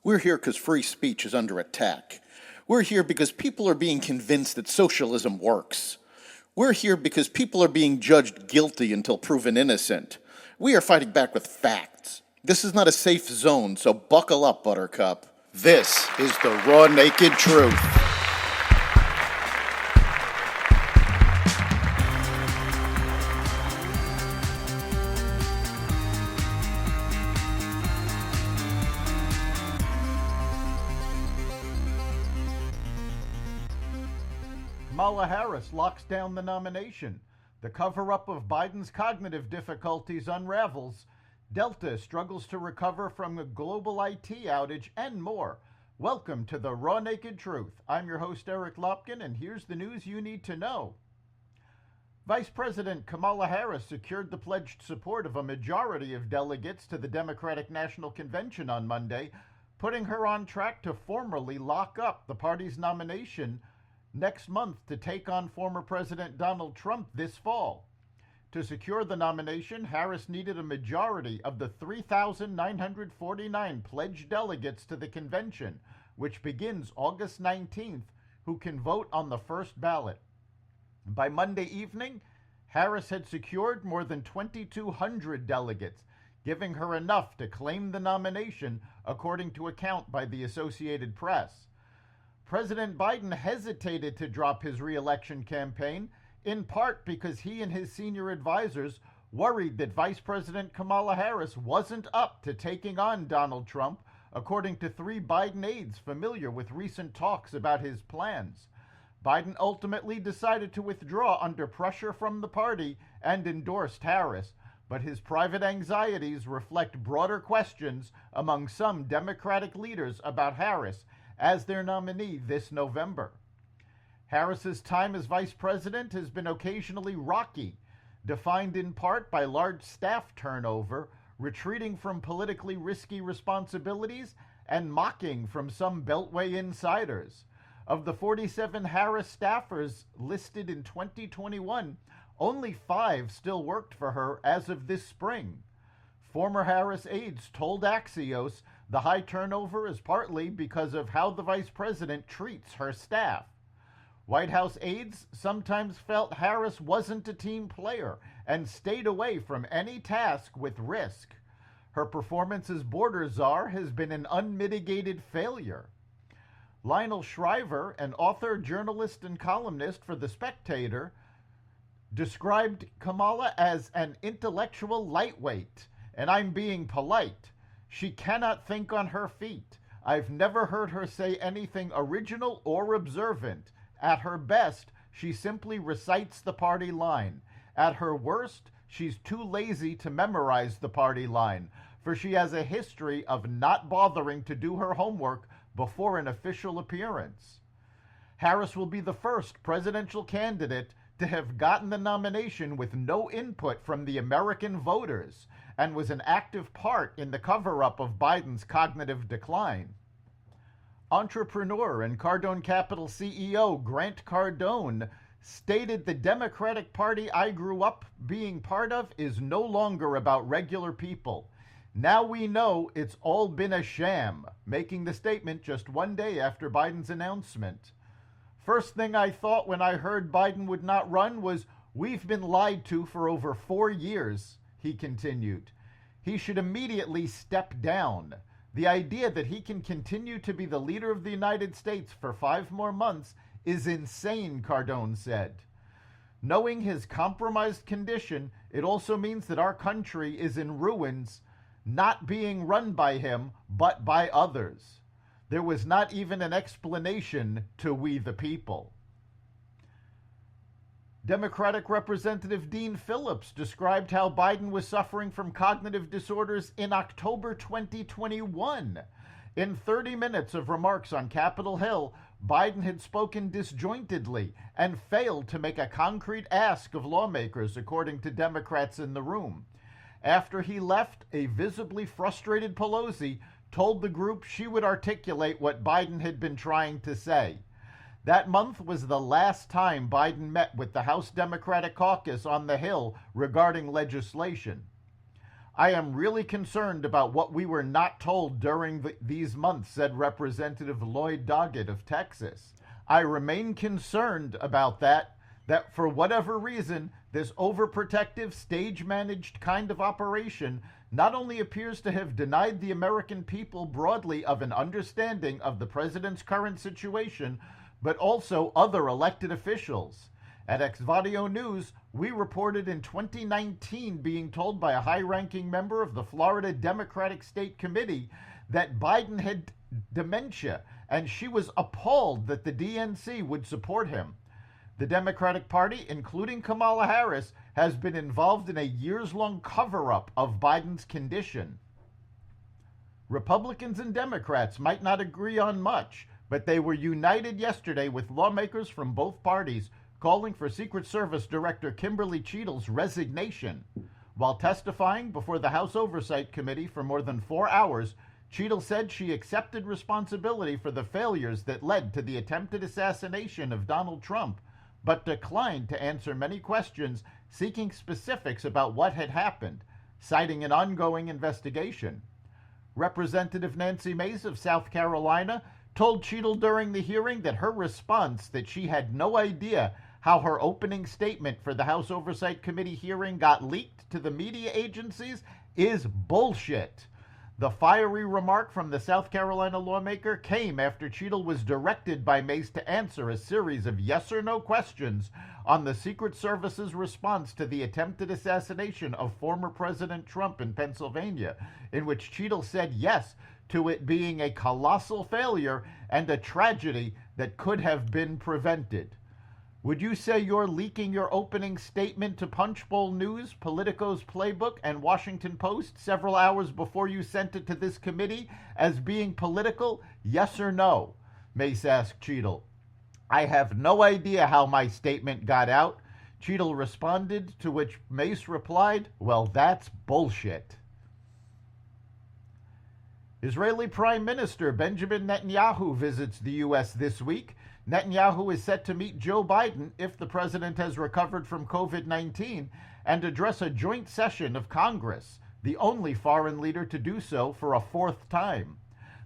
We're here because free speech is under attack. We're here because people are being convinced that socialism works. We're here because people are being judged guilty until proven innocent. We are fighting back with facts. This is not a safe zone, so buckle up, Buttercup. This is the raw, naked truth. Kamala Harris locks down the nomination. The cover-up of Biden's cognitive difficulties unravels. Delta struggles to recover from a global IT outage and more. Welcome to the Raw Naked Truth. I'm your host, Eric Lopkin, and here's the news you need to know. Vice President Kamala Harris secured the pledged support of a majority of delegates to the Democratic National Convention on Monday, putting her on track to formally lock up the party's nomination next month to take on former President Donald Trump this fall. To secure the nomination, Harris needed a majority of the 3,949 pledged delegates to the convention, which begins August 19th, who can vote on the first ballot. By Monday evening, Harris had secured more than 2,200 delegates, giving her enough to claim the nomination, according to a count by the Associated Press. President Biden hesitated to drop his re-election campaign, in part because he and his senior advisors worried that Vice President Kamala Harris wasn't up to taking on Donald Trump, according to 3 Biden aides familiar with recent talks about his plans. Biden ultimately decided to withdraw under pressure from the party and endorsed Harris, but his private anxieties reflect broader questions among some Democratic leaders about Harris as their nominee this November. Harris's time as vice president has been occasionally rocky, defined in part by large staff turnover, retreating from politically risky responsibilities, and mocking from some Beltway insiders. Of the 47 Harris staffers listed in 2021, only 5 still worked for her as of this spring. Former Harris aides told Axios the high turnover is partly because of how the vice president treats her staff. White House aides sometimes felt Harris wasn't a team player and stayed away from any task with risk. Her performance as border czar has been an unmitigated failure. Lionel Shriver, an author, journalist, and columnist for The Spectator, described Kamala as an intellectual lightweight, and I'm being polite. She cannot think on her feet. I've never heard her say anything original or observant. At her best, she simply recites the party line. At her worst, she's too lazy to memorize the party line, for she has a history of not bothering to do her homework before an official appearance. Harris will be the first presidential candidate to have gotten the nomination with no input from the American voters, and was an active part in the cover-up of Biden's cognitive decline. Entrepreneur and Cardone Capital CEO Grant Cardone stated the Democratic Party I grew up being part of is no longer about regular people. Now we know it's all been a sham, making the statement just one day after Biden's announcement. First thing I thought when I heard Biden would not run was, we've been lied to for over 4 years, he continued. He should immediately step down. The idea that he can continue to be the leader of the United States for 5 more months is insane, Cardone said. Knowing his compromised condition, it also means that our country is in ruins, not being run by him, but by others. There was not even an explanation to we the people. Democratic Representative Dean Phillips described how Biden was suffering from cognitive disorders in October 2021. In 30 minutes of remarks on Capitol Hill, Biden had spoken disjointedly and failed to make a concrete ask of lawmakers, according to Democrats in the room. After he left, a visibly frustrated Pelosi told the group she would articulate what Biden had been trying to say. That month was the last time Biden met with the House Democratic Caucus on the Hill regarding legislation. I am really concerned about what we were not told during these months, said Representative Lloyd Doggett of Texas. I remain concerned about that for whatever reason, this overprotective, stage managed kind of operation not only appears to have denied the American people broadly of an understanding of the president's current situation, but also other elected officials. At Exvadio News, we reported in 2019 being told by a high-ranking member of the Florida Democratic State Committee that Biden had dementia, and she was appalled that the DNC would support him. The Democratic Party, including Kamala Harris, has been involved in a years-long cover-up of Biden's condition. Republicans and Democrats might not agree on much, but they were united yesterday with lawmakers from both parties calling for Secret Service Director Kimberly Cheatle's resignation. While testifying before the House Oversight Committee for more than 4 hours, Cheatle said she accepted responsibility for the failures that led to the attempted assassination of Donald Trump, but declined to answer many questions seeking specifics about what had happened, citing an ongoing investigation. Representative Nancy Mace of South Carolina told Cheatle during the hearing that her response that she had no idea how her opening statement for the House Oversight Committee hearing got leaked to the media agencies is bullshit. The fiery remark from the South Carolina lawmaker came after Cheatle was directed by Mace to answer a series of yes or no questions on the Secret Service's response to the attempted assassination of former President Trump in Pennsylvania, in which Cheatle said yes to it being a colossal failure and a tragedy that could have been prevented. Would you say you're leaking your opening statement to Punchbowl News, Politico's Playbook, and Washington Post several hours before you sent it to this committee as being political? Yes or no? Mace asked Cheatle. I have no idea how my statement got out. Cheatle responded, to which Mace replied, well, that's bullshit. Israeli Prime Minister Benjamin Netanyahu visits the U.S. this week. Netanyahu is set to meet Joe Biden, if the president has recovered from COVID-19, and address a joint session of Congress, the only foreign leader to do so for a fourth time.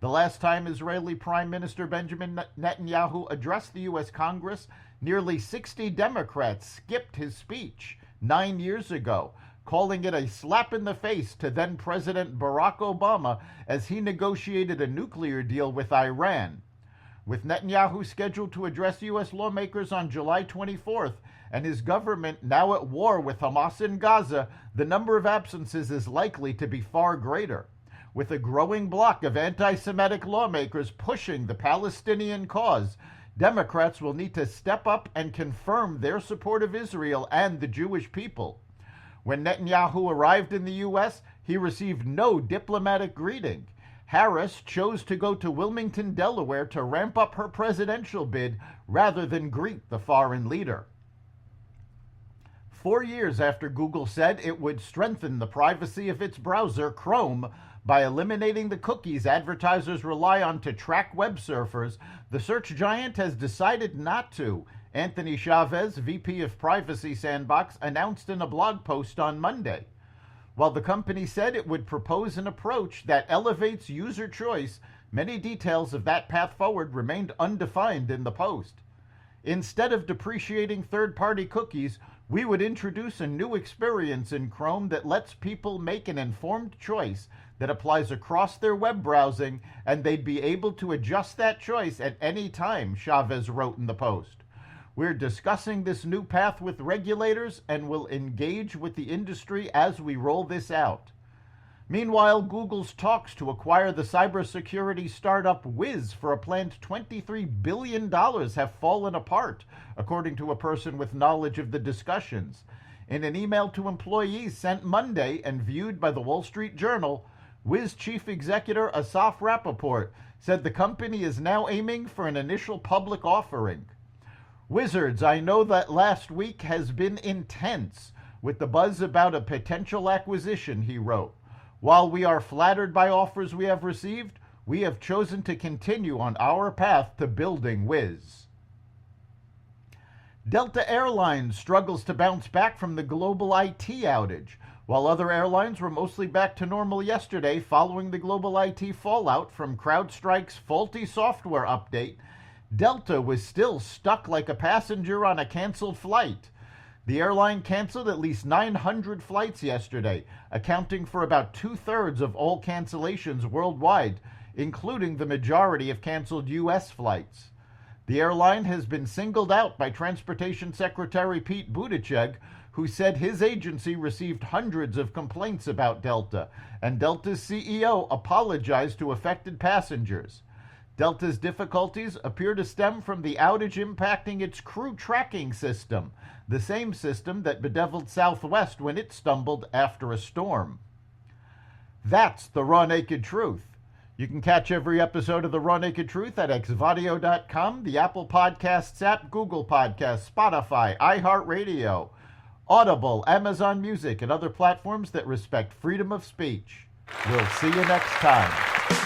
The last time Israeli Prime Minister Benjamin Netanyahu addressed the U.S. Congress, nearly 60 Democrats skipped his speech 9 years ago, calling it a slap in the face to then-President Barack Obama as he negotiated a nuclear deal with Iran. With Netanyahu scheduled to address U.S. lawmakers on July 24th and his government now at war with Hamas in Gaza, the number of absences is likely to be far greater. With a growing bloc of anti-Semitic lawmakers pushing the Palestinian cause, Democrats will need to step up and confirm their support of Israel and the Jewish people. When Netanyahu arrived in the U.S., he received no diplomatic greeting. Harris chose to go to Wilmington, Delaware to ramp up her presidential bid rather than greet the foreign leader. 4 years after Google said it would strengthen the privacy of its browser, Chrome, by eliminating the cookies advertisers rely on to track web surfers, the search giant has decided not to. Anthony Chavez, VP of Privacy Sandbox, announced in a blog post on Monday. While the company said it would propose an approach that elevates user choice, many details of that path forward remained undefined in the post. Instead of depreciating third-party cookies, we would introduce a new experience in Chrome that lets people make an informed choice that applies across their web browsing, and they'd be able to adjust that choice at any time, Chavez wrote in the post. We're discussing this new path with regulators and will engage with the industry as we roll this out. Meanwhile, Google's talks to acquire the cybersecurity startup Wiz for a planned $23 billion have fallen apart, according to a person with knowledge of the discussions. In an email to employees sent Monday and viewed by the Wall Street Journal, Wiz chief executive Asaf Rappaport said the company is now aiming for an initial public offering. Wizards, I know that last week has been intense with the buzz about a potential acquisition, he wrote. While we are flattered by offers we have received, we have chosen to continue on our path to building Wiz. Delta Airlines struggles to bounce back from the global IT outage. While other airlines were mostly back to normal yesterday following the global IT fallout from CrowdStrike's faulty software update, Delta was still stuck like a passenger on a canceled flight. The airline canceled at least 900 flights yesterday, accounting for about 2/3 of all cancellations worldwide, including the majority of canceled U.S. flights. The airline has been singled out by Transportation Secretary Pete Buttigieg, who said his agency received hundreds of complaints about Delta, and Delta's CEO apologized to affected passengers. Delta's difficulties appear to stem from the outage impacting its crew tracking system, the same system that bedeviled Southwest when it stumbled after a storm. That's the Raw Naked Truth. You can catch every episode of The Raw Naked Truth at xvadio.com, the Apple Podcasts app, Google Podcasts, Spotify, iHeartRadio, Audible, Amazon Music, and other platforms that respect freedom of speech. We'll see you next time.